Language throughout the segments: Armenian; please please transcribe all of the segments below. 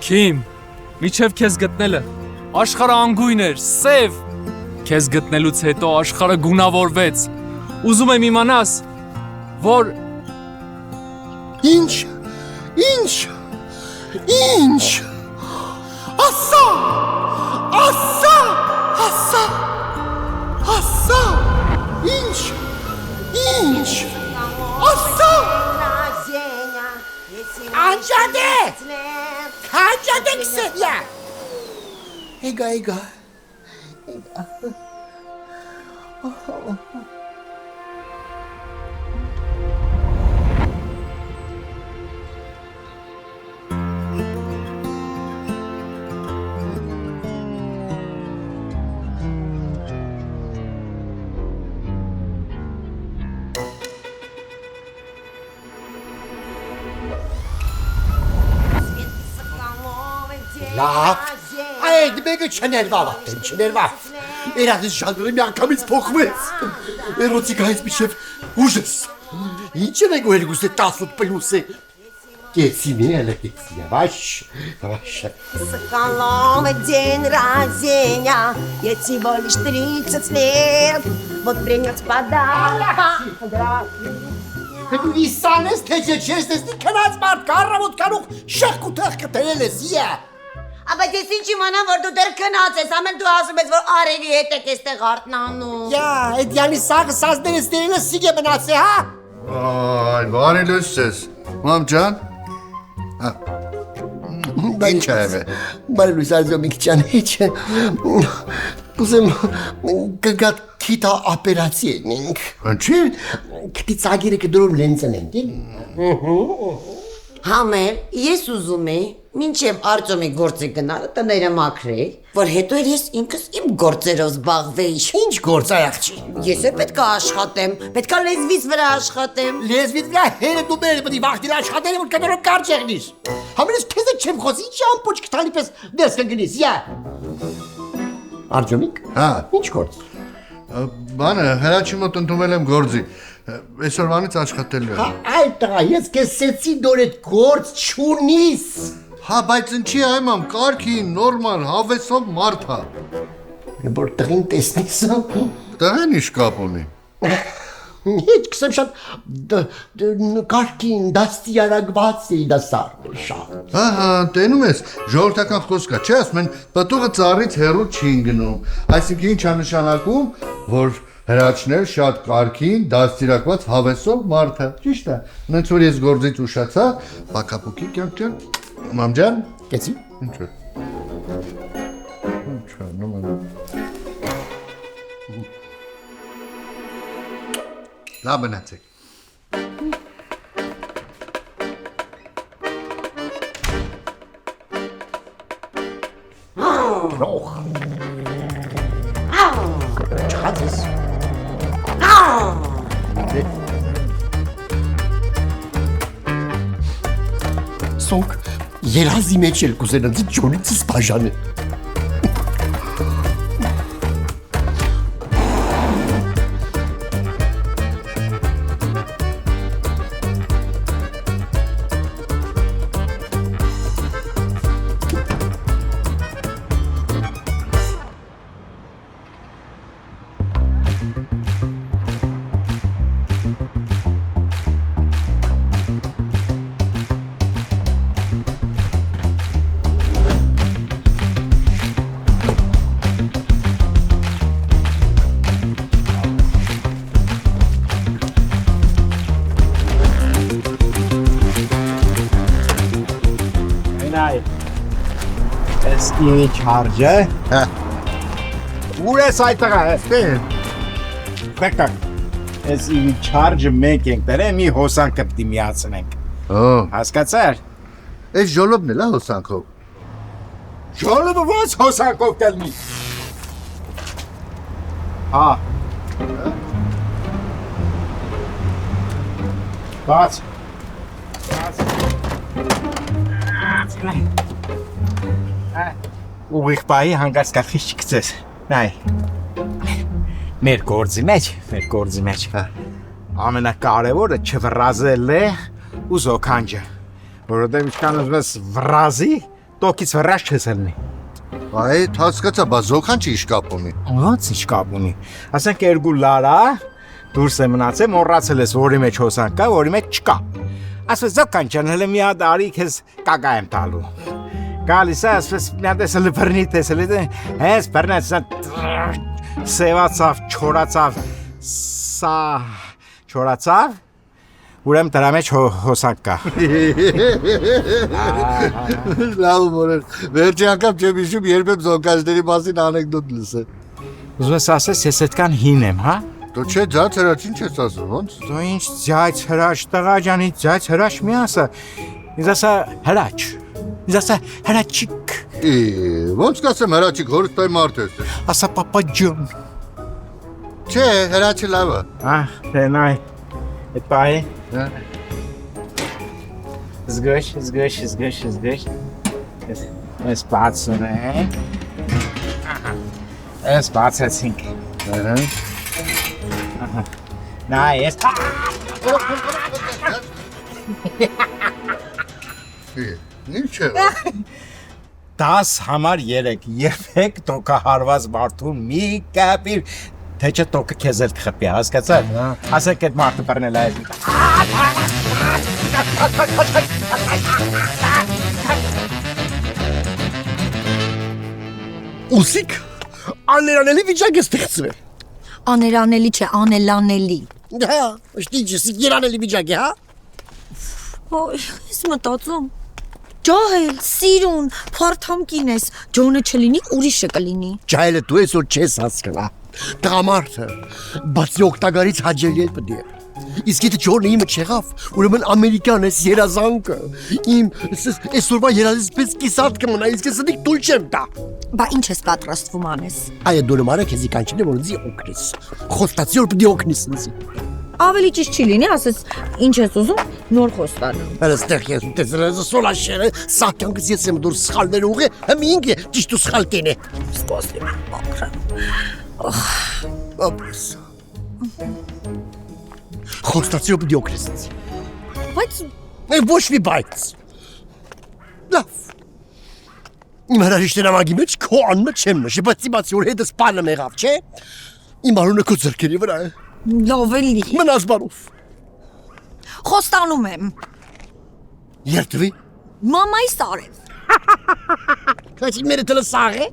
Քիմ, միջև քեզ գտնելը, աշխարհը անգույն էր, սև, քեզ գտնելուց հետո աշխարհը գունավորվեց, ուզում եմ իմանաս, որ… Ինչ, ասա, ինչ, ասա, Անջադեք սեյա, Էգա, Լավ, այդ մեկը չներվա, երազիս ժանրը մի անգամից փոխվեց, էրոտիկայից միշև ուժես, ինչ են եք ուհել գուսե 18+ է, կեցինի էլը, վաշ, Соколова день рождения, я тебе лишь 30 лет, вот принес подарок. Դու իսան ես, թե չես տեսնի քնած մարդ կառավոտ կանուխ շախ ու թախ կտերել ես, իա։ Բայց ես ինչ իմանամ, որ դու դեռ քնած ես, ամեն դու ասում ես, որ արևի հետ եք էստեղ արտնանում։ Յա, այդ յանի սաղը սազները ստերելը սիգ է մնաց է, հա։ Այ, բարի լույս ես, մամ ջան։ Ինչ է եղել։ Բարի լույս Արտյոմիկ ջան, ինչ է։ Ուզեմ կգատ քիթա օպերացիա ենք։ Ինչի՞։ Քիթի ծագիրը կդրում լենցն ենք, Համեր, ես ուզում եի, մինչև Արտյոմի գործի գնալը տները մաքրեի, որ հետո ես ինքս իմ գործերով զբաղվեի։ Ինչ գործ է աղջի։ Ես էլ պետք է աշխատեմ, պետք է լեզվից վրա աշխատեմ։ Լեզվից վրա հերը դու մեր պետք է վախտիր աշխատել, որ կներով կարճ եղնիր։ Համենես քեզ է չեմ խոսի, ինչ ամպոչ կտանի պես դես կգնիս, յա։ Արտյոմիկ։ Հա։ Ինչ գործ։ Բանը, հրաչի մոտ ընդունել եմ գործի, այսօրվանից աշխատելու եմ։ Այ տղա, ես քեզ սեցի դոր այդ գործ չունիս։ Հա, բայց ինչի այմամ, կարգին, նորմալ, հավեսով մարդ հա։ Որ տղին տեսնես։ Տղեն ինչ կապ ունի։ Ինչ կսեմ շատ կարգին, դաստիարակված էի դասար, շատ։ Հա, տենում ես, ժողովրդական խոսք կա, չէ, ասում են, պտուղը ծառից հեռու չի գնում, այսինքն ինչ է նշանակում, որ հրաչներ շատ կարգին, դաստիարակված հավեսով մարդ է, ճիշտ է, նենց որ ես գործից ուշացա, բակապուկի կյանք ջան, մամ ջան, Կեցի։ ինչ է, նոման, լավ մնացեք։ Ռոխ։ Չխած ես։ Սոնք, երազի մեջ էլ կուզեն ընձի ջոնիցս բաժան է։ Ինչ հարջ է։ Ուր ես այդ տղա, Բեկտակ, ես ինչ հարջը մենք ենք դրել, մի հոսանք կպտի միացնենք։ Հասկացար։ Այս ժոլոբն էլ է հոսանքով։ Ժոլոբը ոնց հոսանքով կլնի։ Հա։ Բաց։ Ուղիղ բայի հանգած կախիս չկծես, նայ, մեր գործի մեջ, ամենակարևորը չվրազել է ու զոքանջը, որովհետև ինչքան ուզում ես վրազի, տոքից վրազ չես ելնի։ Այդ հասկացա, բա զոքանջը ինչ կապ ունի։ Ոնց ինչ կապ ունի, ասենք երկու լարա, դուրս է մնացել, մոռացել ես, որի մեջ հոսանք կա, որի մեջ չկա։ Ասես զոքանջան հələ մի հատ արի քեզ կակա եմ տալու։ Գալիս է, ասես մի հատ էս լբրնի տեսել է, հենց բռնեց սևացավ, չորացավ, ուրեմն դրա մեջ հոսանք կա։ Լավ մորեր, վերջի անգամ չեմ հիշում, երբեք զոքանջների մասին անեկդոտ լսել։ Ուզում ես ասես, ես այդքան հին եմ, հա։ Դու չէ ձած հրաչ ինչ ես ասում, ոնց։ Դու ինչ ձյաց հրաչ, տղա ջանի, ձյաց հրաչ մի ասա։ Ինձ ասա հրաչ, ինձ ասա հրաչիկ։ Ոնց կասեմ հրաչիկ, հորստայ մարդ ես։ Ասա պապա ջան։ Չէ, հրաչը լավ է։ Դե նայ, այդ պահի։ Զգոշ։ Ես բացում եմ։ Ես բացեցինք։ Նայ, ես։ Ինչ է։ 10 համար 3 երբեք տոկահարված մարդուն մի կապիր թե չէ տոկը քեզ էլ կխփի, հասկացա՞ր։ Ասեք այդ մարդը բռնել է։ Ուսիկ, աներանելի վիճակ է ստեղծվել։ Աներանելի չէ, անելանելի։ Հա, ըստ ինչի երանելի վիճակ է, հա։ Ոյ, ես մտածում։ Ջահել, սիրուն, փարթամ կին ես, ջոնը չլինի, ուրիշը կլինի։ Ջահելը դու ես որ չես հասկնա։ Տղամարդը, բացի օգտագարից հաջելի է պետք է։ Իսկ եթե ջոնը իմը չեղավ, ուրեմն ամերիկյան ես երազանքը։ Իմ այսօրվա երազից պես կիսատ կմնա, իսկ ես դիք դուլ չեմ տա։ Բա ինչ ես պատրաստվում անես։ Այո դու մարը քեզի կանչին որ ինձ օգնես։ Խոստացի որ պետք է օգնես ինձ։ Ավելի ճիշտ չի լինի, ասես ինչ ես ուզում, նոր խոստանում։ Հələ ստեղ ես տեսրես սոլաշերը, սակյանքս ես եմ դուր սխալներ ուղի, հəm ինքը ճիշտ ու սխալ կենե։ Սպասի մաքրը։ Ապրես։ Խոստացի որ պետք է օգնես ինձ։ Բայց Ոչ մի բայց։ Լավ։ Իմ հրաժեշտի նամակի մեջ քո անունը չեմ նշի, բայց իմացի որ հետս բանը մեղավ, չէ։ Իմ անունը քո ձեռքերի վրա է։ լավ էլի։ Մնաս բարով։ Խոստանում եմ։ Երդվի։ Մամայի սարև։ Քաչի մերը դել սաղ է։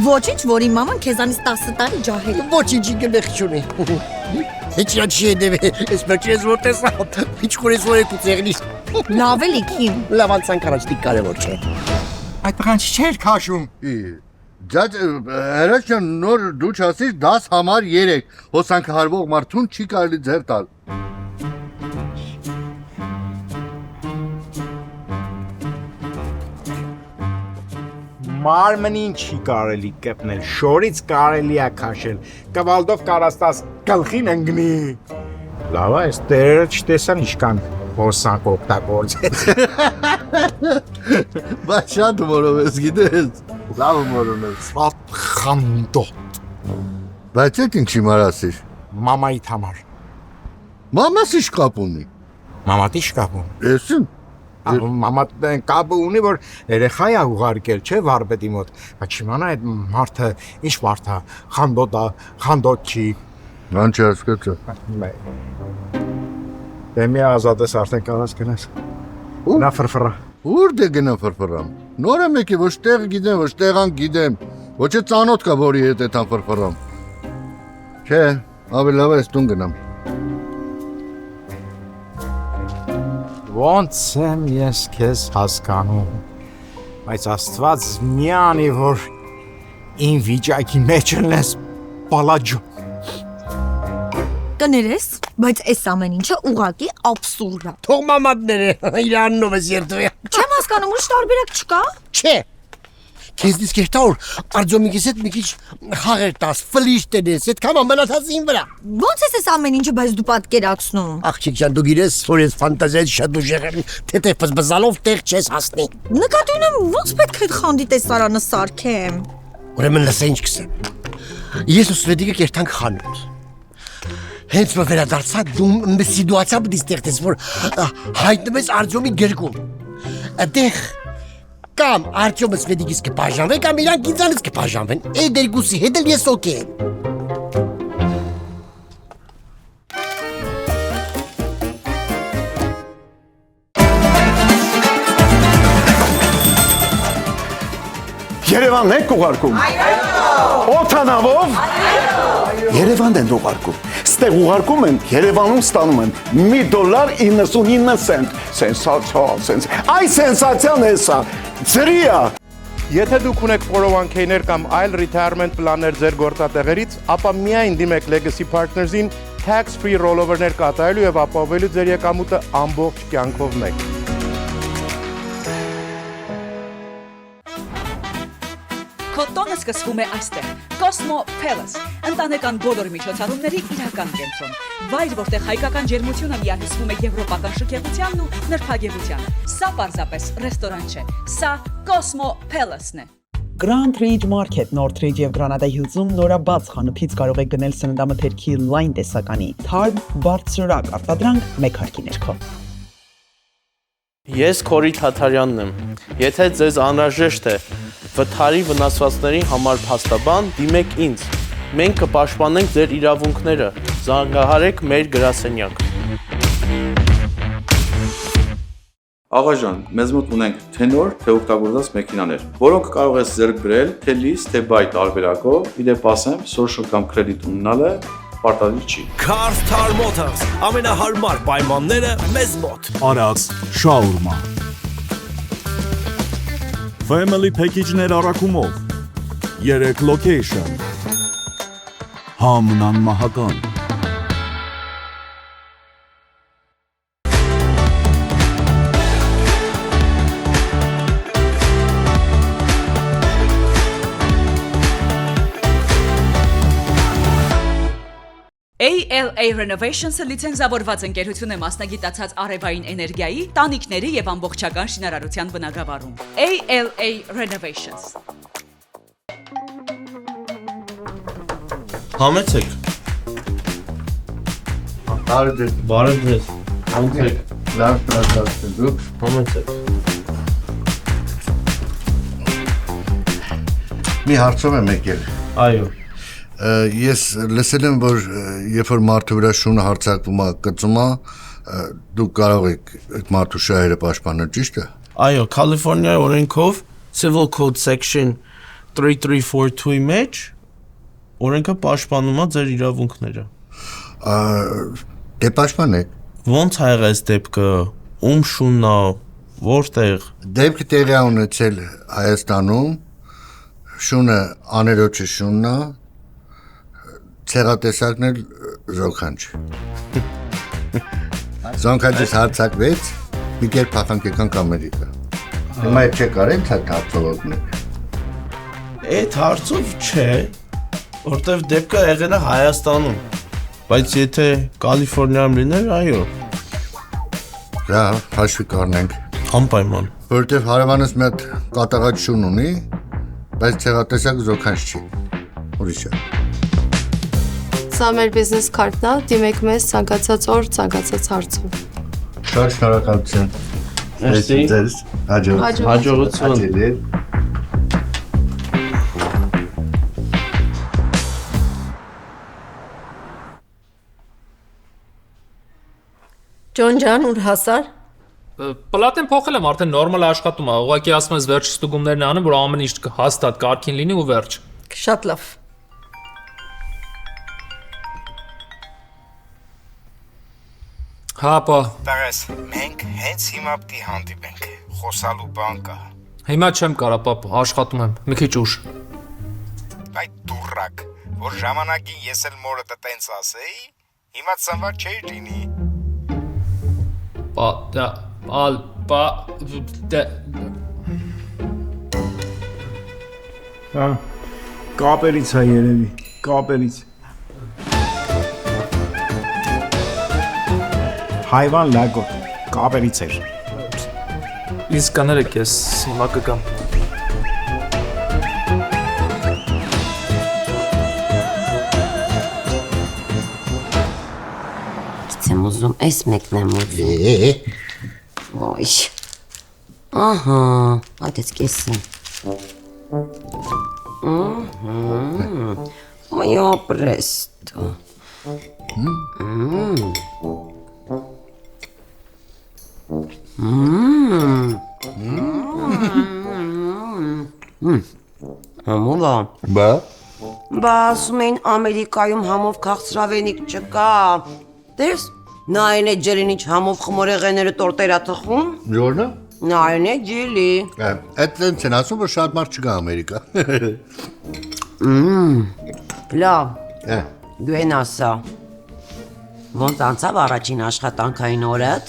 Ոչինչ, որ իմ մաման քեզանից 10 տարի ջահել է։ Ոչինչ գնեղ չունի։ Heç ինչ չի դեպի, ես ես որ տեսա։ Ինչ կորես որ եք ծեղնիս։ Լավ էլի քիմ։ Լավ անցանք առաջ դի կարևոր չէ։ Այդ տղան չէր քաշում։ Ձած հրաչան նոր դու չասείς 10 համար 3 հոսանքը հարվող մարդուն չի կարելի ձեր տալ։ Մարմնին չի կարելի կպնել, շորից կարելի է քաշել, կվալդով կարաստաս գլխին ընգնի։ Լավ է, այս տերերը չտեսան ինչքան հոսանք օգտագործեց։ Բայց շատ որով ես գիտես։ Լավ մորոն ես։ Սապ խանդո։ Բայց այդ ինչի մարասիր։ Մամայիդ համար։ Մամաս ինչ կապ ունի։ Մամատի շկապում։ Եսին։ Մամատն կապը ունի, որ երեխա է ուղարկել, չէ, վարպետի մոտ։ Բայց չիմանա այդ մարդը ինչ մարդ է, խանդոտ է, խանդոտ չի։ Ման չհասկացա։ Դե մի ազատ ես արդեն կարաս գնաս։ Նա ֆրֆրա։ Ուր դե գնա ֆրֆրամ։ Նոր եմ եկի, ոչ տեղ գիտեմ, ոչ տեղան գիտեմ։ Ոչ է ծանոթ կա, որի հետ էտան ֆրֆրամ։ Չէ, ավելի լավ է ես տուն գնամ։ Ոնց եմ ես քեզ հասկանում, բայց Աստված միանի, որ իմ վիճակի մեջ ելնես պալաջո։ Կներես, բայց այս ամեն ինչը ուղղակի աբսուրդ է։ Թող մամատները իրանով ես երդվի։ Չեմ հասկանում, ուրիշ տարբերակ չկա։ Չէ։ քեզնից կերտավոր Արտյոմիկիս հետ մի քիչ խաղեր տաս, ֆլիշ տենես, այդքան ամենաթազին վրա։ Ոնց ես այս ամեն ինչը բայց դու պատկերացնում։ Աղջիկ ջան, դու գիտես, որ ես ֆանտազիայի շատ ուժեղ եմ, թեթև բզբզալով տեղ չես հասնի։ Նկատի ունեմ, ոնց պետք է այդ խանդի տեսարանը սարքեմ։ Ուրեմն լսե ինչ կսեմ։ Ես ու Սվետիկը կերտանք խանութ։ Հենց որ վերադարձա դու մի սիտուացիա պետք է ստեղծես, որ հայտնվես Արտյոմի գրկում։ Այդտեղ կամ Արտյոմը Սվետիկից կբաժանվի, կամ իրանք ինձանից կբաժանվեն։ Այդ երկուսի հետ էլ ես օքեյ եմ։ Երևանն եք ուղարկում։ Օթանավով։ Երևանն են ուղարկում։ Ստեղ ուղարկում են, Երևանում ստանում են $1.99 Սենսացիա, Այ սենսացիան է սա։ Ծրիա։ Եթե դուք ունեք 401k-ներ կամ այլ retirement պլաններ ձեր գործատեղերից, ապա միայն դիմեք Legacy Partners-ին tax-free rollover-ներ կատարելու եւ ապահովելու ձեր եկամուտը ամբողջ կյանքով մեկ։ Քոտոնը սկսվում է այստեղ։ Cosmo Palace, ընտանեկան բոլոր միջոցառումների իրական կենտրոն։ Վայր, որտեղ հայկական ջերմությունը միահյուսվում է եվրոպական շքեղությանն ու նրբագեղությանը։ Սա պարզապես ռեստորան չէ, սա Cosmo Palace-ն է։ Grand Ridge Market, Northridge եւ Granada Hills-ում նորաբաց խանութից կարող եք գնել սննդամթերքի լայն տեսականի թարմ, բարձրորակ արտադրանք մեկ հարկի ներքո։ Ես Քորի Թաթարյանն եմ։ Եթե ձեզ անհրաժեշտ է վթարի վնասվածների համար փաստաբան, դիմեք ինձ։ Մենք կպաշտպանենք ձեր իրավունքները։ Զանգահարեք մեր գրասենյակ։ Աղաջան, մեզ մոտ ունենք թե նոր, թե օգտագործված մեքենաներ, որոնք կարող ես ձեռք բերել թե լիզ, թե բայ տարբերակով, իդեպ ասեմ, social կամ credit ունենալը պարտադիր չի։ Cars Tar Motors, ամենահարմար պայմանները մեզ մոտ։ Արաքս շաուրմա։ Family package-ներ առաքումով 3 location։ Համնան մահական։ ALA Renovations-ը լիցենզավորված ընկերություն է մասնագիտացած արևային էներգիայի, տանիքների եւ ամբողջական շինարարության բնագավառում։ ALA Renovations։ Համեցեք։ Բարև ձեզ։ Համեցեք։ Լավ դուք Համեցեք։ Մի հարցով եմ եկել։ Այո։ Ես լսել եմ, որ երբ որ մարդու վրա շունը հարձակվում է, կծում է, դուք կարող եք այդ մարդու շահերը պաշտպանել, ճիշտ է։ Այո, Կալիֆոռնիայի օրենքով Civil Code Section 3342-ի մեջ օրենքը պաշտպանում է ձեր իրավունքները։ Դե պաշտպանեք։ Ոնց ա եղել այս դեպքը, ում շունն է, որտեղ։ Դեպքը տեղի է ունեցել Հայաստանում, շունը աներոջի շունն է, ցեղատեսակն էլ զոքանչ։ Զոքանչից հարձակվեց, մի կերպ փախանք եկանք Ամերիկա։ Հիմա այդ չեք արել, ցած հարցովն է։ Այդ հարցով չէ, որտեվ դեպքը եղել է Հայաստանում, բայց եթե Կալիֆոռնիայում լիներ, այո։ Լավ, հաշվի կառնենք։ Անպայման։ Որտեվ հարևանս մի հատ կատաղած շուն ունի, բայց ցեղատեսակ զոքանչ չի։ Ուրիշ է։ Սա մեր բիզնես քարտն է, դիմեք մեզ ցանկացած օր, ցանկացած հարցով։ Շատ շնորհակալություն։ Մերսի։ Ձեզ հաջողություն։ Ջոն ջան, ուր հասար։ Պլատեն փոխել եմ, արդեն նորմալ աշխատում է։ Ուղղակի ասում ես վերջ ստուգումներն անում, որ ամեն ինչ հաստատ կարգին լինի ու վերջ։ Շատ լավ։ Հապա։ Տղես, մենք հենց հիմա պիտի հանդիպենք, խոսալու բան կա։ Հիմա չեմ կարա, պապ, աշխատում եմ, մի քիչ ուշ։ Այդ դուրակ, որ ժամանակին ես էլ մորդ տենց ասեի, հիմա ծնված չէի լինի։ Հա։ Կապերից է երևի, կապերից։ Հայվան լագոտ, կապերից էր։ Իսկ կներեք ես հիմա կգամ։ Եմ ուզում, այս մեկն եմ ուզում։ Ոյ։ Ահա, այդեց կեսը։ Moja presto. Համուլա։ Բա։ Բա ասում էին Ամերիկայում համով քաղցրավենիք չկա։ Դες, նա այն է ջերինիչ համով խմորեղեները տորտերա թխում։ Յորնա։ Նա այն է ջիլի։ Այդ դենց են ասում, որ շատ մարդ չկա Ամերիկա։ Լավ։ Դու են ասա։ Ոնց անցավ առաջին աշխատանքային օրդ։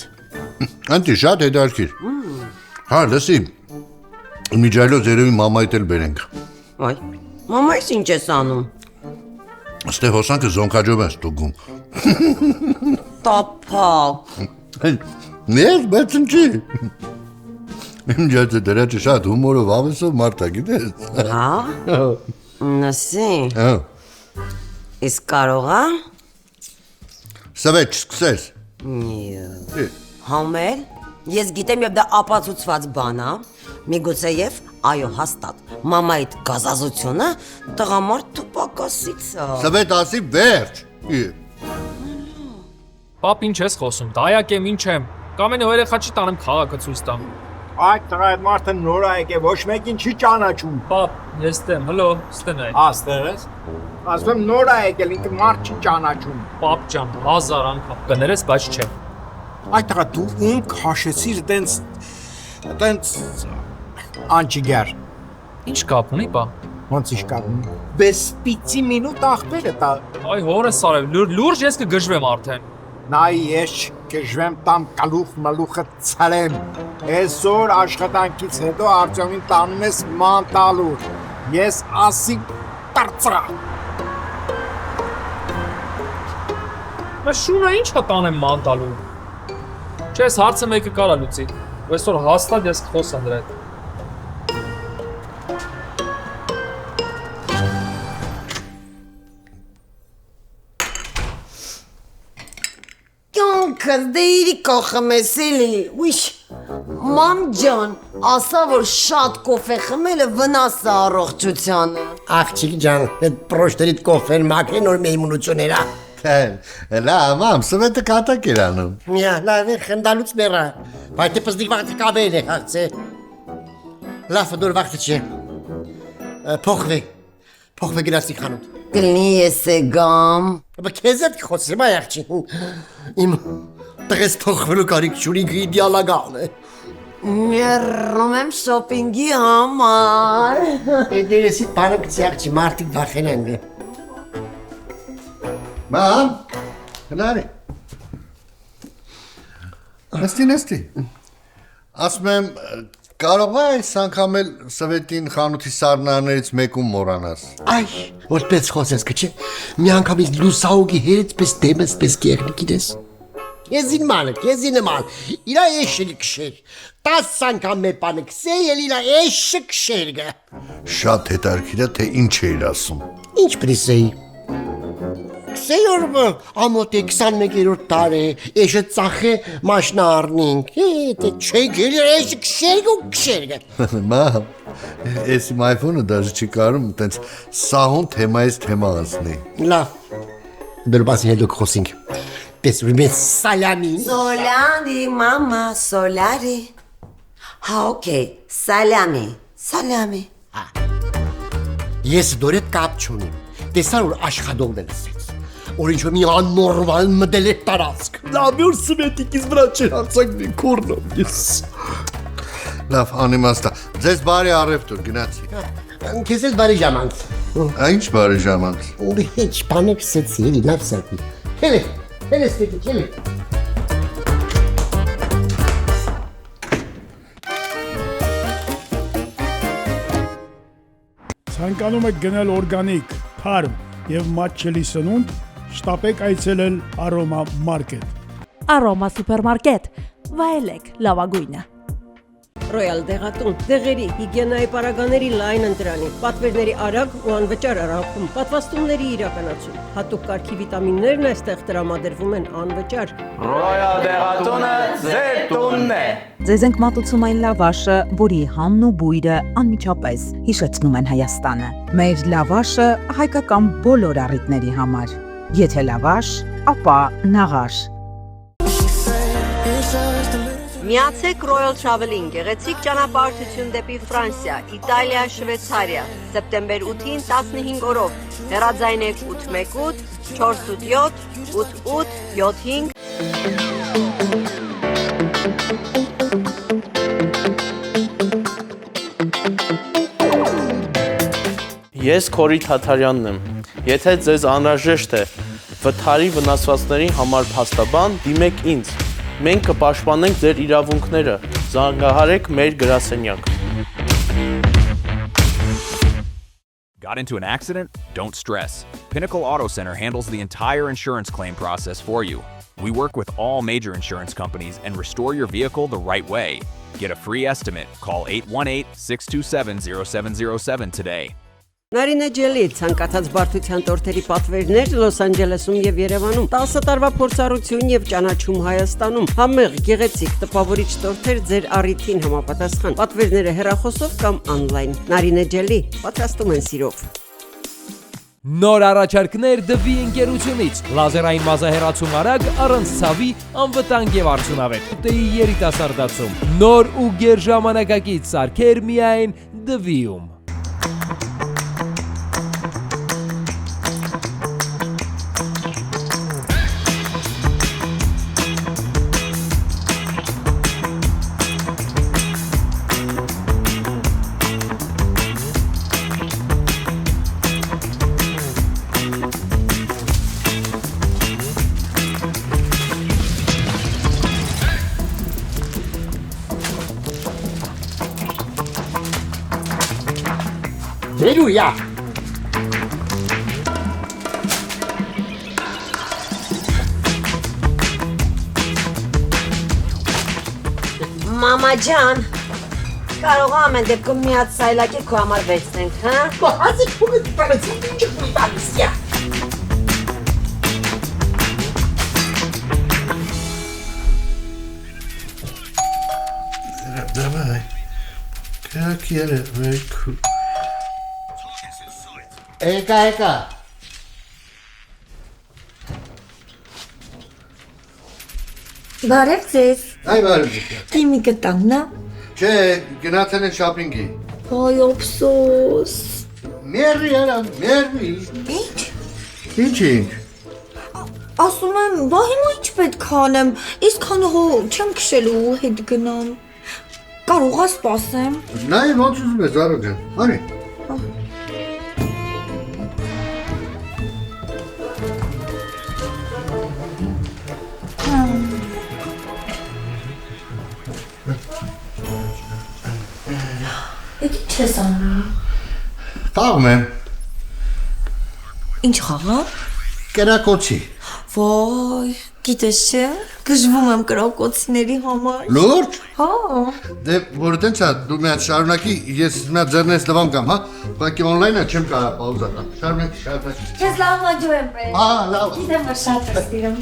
Անտի շատ հետաքրքիր։ Հա, լսի։ Միջայլոց երևի մամայիդ էլ բերենք։ Այ, մամայիս ինչ ես անում։ Ստե հոսանքը զոնքաջով են ստուգում։ Տափակ։ Ես բայց ինչի։ Իմ ջաճը դրաճը շատ հումորով ավեսով մարդ է, գիտես։ Հա։ Նսի։ Հա։ Իսկ կարող է։ Սվեջ սկսես։ Համել, ես գիտեմ եւ դա ապացուցված բան է։ Միգուցեև, այո, հաստատ, մամայիդ գազազությունը տղամարդու պակասից է։ Սվետ ասի վերջ։ Պապ ինչ ես խոսում, դայակ եմ, ինչ եմ։ Կամենը երեխա չի տանեմ քաղաքը ցույց տամ։ Այդ տղայդ մարդը նոր է եկե, ոչ մեկին չի ճանաչում։ Պապ, ես տեմ, հլո, ստենայ։ Աստեղ ես։ Ասում եմ նոր է եկել, ինքը մարդ չի ճանաչում։ Պապ ջան, 1000 անգամ կներես, բայց չէ։ Այդ տղա դու ում քաշեցիր տենց անջիգար։ Ինչ կապ ունի, պա։ Ոնց ինչ կապ ունի։ Բես պիցի մինուտ ախպերը տա։ Այ հորս արև, լուրջ ես կգժվեմ արդեն։ Նայ ես կժվեմ տամ կալուխ մալուխը ցալեմ։ Այսօր աշխատանքից հետո Արտյոմին տանում ես մանտալուր։ Ես ասի տարծրա։ Բայց շունա ինչ հա տանեմ մանտալուր։ Չես հարցը մեկը կարա լուծի։ Այսօր հաստատ ես կխոսամ դրա հետ։ Կյանքս դե իրի կողմ ես էլի, ուիշ, մամ ջան, ասա որ շատ կոֆե խմելը վնաս է առողջությանը։ Աղջիկ ջան, այդ պրոշտերիտ կոֆեն մաքրեն որ մեյմունություններ է։ Լավ, մամ, սվետը կատակ էր անում։ Միա, լավ է, խնդալուց մերա, բայց դե պզդիկ վաղթը կավեն է, հաղցե։ Լավ, դոր վաղթը չէ։ Փոխվե գնացի խանութ։ Կլինի ես է գամ։ Բա քեզ հետ խոսեմ այ աղջիկ։ Իմ տղես փոխվելու կարիք չունի իդեալական է։ Մեռնում եմ շոփինգի համար։ Դերեսի բանը գցի աղջի մարդիկ վախենան է։ Մամ, հնարի։ Նստի։ Ասում եմ, կարող է այս անգամ էլ սվետին խանութի սառնաներից մեկում մորանաս։ Այ, որպես խոսես կչե, մի անգամից լուսաուգի հերից պես դեմս պես կեղնիկի դես։ Եզին ման, իրա էշելի կշեր, 10 անգամ մեր պանը կսե, էլ իրա էշը կշեր գա։ Շատ հետարքիր է, թե ինչ էիր ասում։ Ինչ պրիսեի։ Կսեի որ ամոտ է 21-րդ տար է, էշը ծախե մաշնա արնինք, թե չեք էլ էշը կշեր գա։ Մամ, ես իմ iPhone-ը դաժ չի կարում, տենց սահուն թեմայից թեմա ասնի։ Լավ, դրբասի հետո կխոսինք, պես որ մեզ սալամին։ Սոլանի, մամա, սոլարի։ Հա, օքեյ, սալամի։ Ես դորետ կապ չունիմ, տեսար որ աշխատողն է լսեց, որ ինչ-որ մի աննորմալ մդել է տարածք։ Լավ որ սվետիկից վրա չեր հարցակնի կորնով ես։ Լավ, անիմաստա, ձեզ բարի առևտուր, գնացի։ Քեզ էլ բարի ժամանց։ Ինչ բարի ժամանց։ Ինչ բանը կսեցի, էլի լավ սակի։ Հելե սվետիկ, հելե։ Ցանկանում եք գնել օրգանիկ, թարմ եւ մատչելի սնունդ, շտապեք այցելել Aroma Market։ Aroma Supermarket, վայելեք լավագույնը։ Ռոյալ դեղատուն, դեղերի, հիգիենայի պարագաների լայն ընտրանի, պատվերների արագ ու անվճար առաքում, պատվաստումների իրականացում, հատուկ կարգի վիտամիններն այստեղ տրամադրվում են անվճար։ Ռոյալ դեղատունը ձեր տունն է։ Ձեզ ենք մատուցում այն լավաշը, որի համն ու բույրը անմիջապես հիշեցնում են Հայաստանը։ Մեր լավաշը հայկական բոլոր առիթների համար։ Եթե լավաշ, ապա նաղաշ։ Միացեք Royal Travel-ին, գեղեցիկ ճանապարհորդություն դեպի Ֆրանսիա, Իտալիա, Շվեյցարիա, սեպտեմբեր 8-ին 15 օրով, հեռաձայնեք 818 487 8875 Ես Քորի Թաթարյանն եմ։ Եթե ձեզ անհրաժեշտ է վթարի վնասվածքների համար փաստաբան, դիմեք ինձ։ Մենք կպաշտպանենք ձեր իրավունքները, զանգահարեք մեր գրասենյակ։ Got into an accident? Don't stress. Pinnacle Auto Center handles the entire insurance claim process for you. We work with all major insurance companies and restore your vehicle the right way. Get a free estimate. Call 818-627-0707 today. Նարինե ջելի, ցանկացած բարդության տորթերի պատվերներ Լոս Անջելեսում եւ Երևանում, 10 տարվա փորձառություն եւ ճանաչում Հայաստանում, համեղ, գեղեցիկ, տպավորիչ տորթեր ձեր առիթին համապատասխան, պատվերները հեռախոսով կամ on-line։ Նարինե ջելի, պատրաստում են սիրով։ Նոր առաջարկներ դվի ընկերությունից, լազերային մազահեռացում արագ, առանց ցավի, անվտանգ եւ արդյունավետ։ Ուտեի երիտասարդացում, նոր ու գեր ժամանակակից սարքեր միայն դվիում։ Ներույա։ Մամա ջան, կարող ամեն դեպքում միած սայլակի քո համար վերցնենք, հա? Հազիք փուգը տանեցի, ինչ պույտ ալիսյա։ Давай, как я рвайку. Էկա։ Բարև ձեզ։ Այ բարև։ Իմի գտանն է։ Չէ, գնացել են շոփինգի։ Այ ափսոս։ Մերի արա, մերի։ Ինչ։ Ասում եմ, բա հիմա ինչ պետք է անեմ, իսկան հո չեմ քշելու հետ գնամ։ Կարող ես սպասեմ։ Նայ ոնց ուզում ես Զարա ջան։ Արի։ Ինչ ես անում։ Խաղում եմ։ Ինչ խաղա։ Կրակոցի։ Ոայ, գիտես չէ, գժվում եմ կրակոցիների համար։ Լուրջ։ Հա։ Դե որ տենց է, դու մի հատ շարունակի, ես մի հատ ձեռնես լվամ կամ, հա։ Ուղղակի on-line-ը չեմ կարող պաուզա տալ։ Շարունակի։ Քեզ լավ մաջու եմ բերել։ Հա, լավ։ Գիտեմ որ շատ ես սիրում։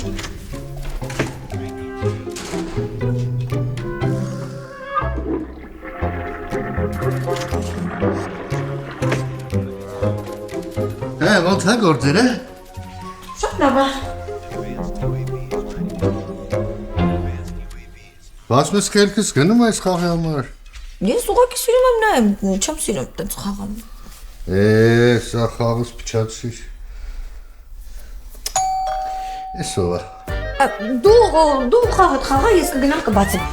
Ոնց է գործերը։ Շատ լավ է։ Բասմես քերքս գնում այս խաղի համար։ Ես ուղղակի սիրում եմ նայեմ, չեմ սիրում տենց խաղամ։ Սա խաղս փչացիր։ Էսովա։ Դու խաղդ խաղա, ես կգնամ կբացեմ։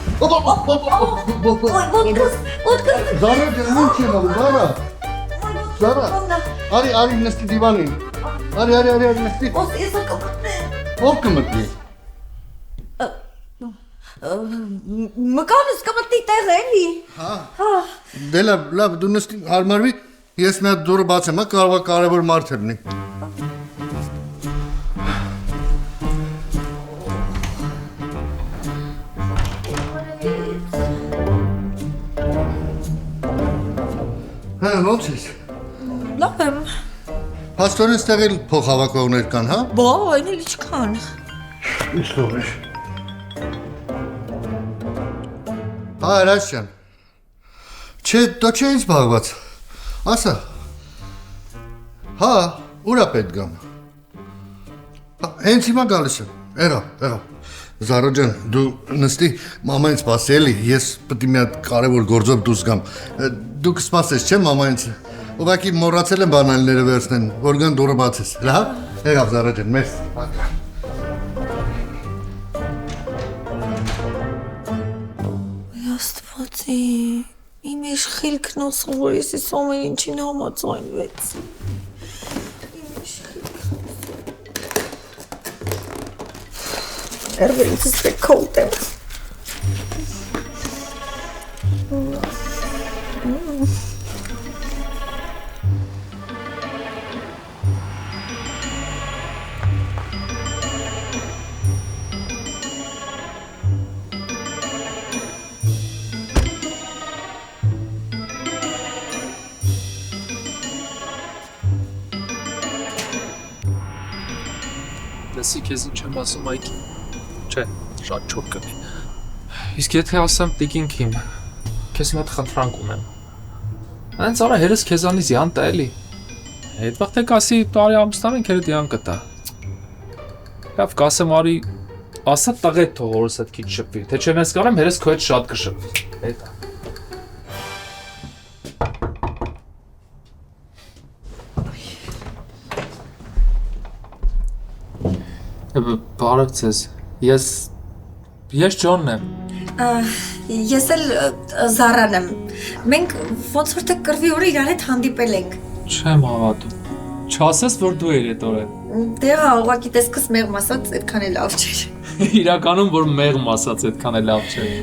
Զարա ջան, ինչ է անում, Զարա։ Զարա։ Արի նստի դիվանին։ Արի նստի։ Ես կմտնեմ։ Ո՞վ կմտնի։ Մկանս կմտնի տեղ էլի։ Հա։ Դե լավ, դու նստի, հարմարվի, Ես մի հատ դուրը բացեմ, կարող է կարևոր մարդ լինի։ Ոնց ես։ Լավ եմ։ Հաստորեն ստեղ էլ փոխհավաքողներ կան, հա։ Բա, այն էլ ինչքան։ Ինչ թողեր։ Հա, Հրաշյան։ Չէ, դո չէ ինձ զբաղված։ Ասա։ Հա, ուրա պետք գամ։ Հենց հիմա գալիս եմ։ Եղա։ Զարա ջան, դու նստի, մամա ինձ սպասի էլի, ես պետք է մի հատ կարևոր գործով դուրս գամ։ Դու կսպասես, չէ՞ մամա ինձ։ Ուղղակի մոռացել եմ բանալիները վերցնեն, որ գան դուրը բացես։ Լավ։ Եղավ Զարա ջան, մեծ։ Աստվածի, իմ իշխիլքն ասում, որ ես ես ամեն ինչին համաձայնվեց։ Erwähntes Bekoten. Լսի քեզ ինչ եմ ասում այդ Չէ, շատ չոր կնի։ Իսկ եթե ասեմ տիկինքին, քեզ մի հատ խնդրանք ունեմ։ Հենց արա հերս քեզանից յան տա էլի։ Այդ վաղ թե կասի տարի ամուսնան ենք երդ յան կտա։ Լավ կասեմ արի, ասա տղետ թող որս հետ քիչ շփվի, թե չեմ ես կարեմ հերս քո հետ շատ կշփվի։ Հետա։ Բարև ձեզ։ Ես Ջոնն եմ։ Ես էլ Զարան եմ։ Մենք ոնց որ թե կռվի օրը իրար հետ հանդիպել ենք։ Չեմ հավատում։ Չասես, որ դու էր այդ օրը։ Դե հա, ուղղակի տեսքս մեղմ ասած այդքան էլ լավ չէր։ Իրականում որ մեղմ ասած այդքան էլ լավ չէր։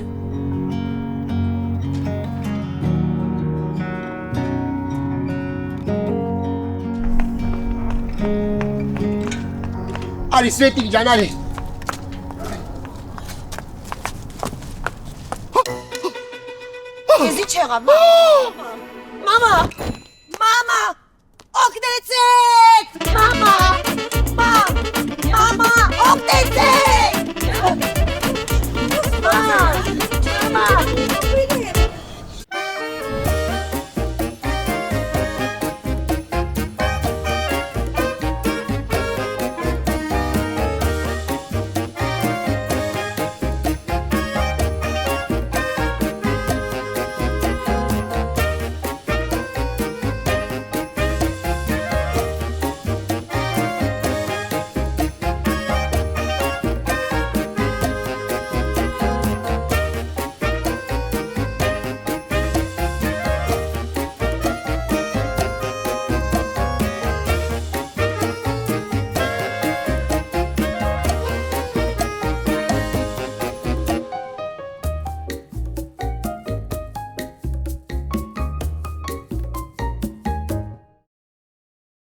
Արի Սվետիկ ջան, արի։ Ես ինչ եղավ, մամա, օգնեցեք, մամա։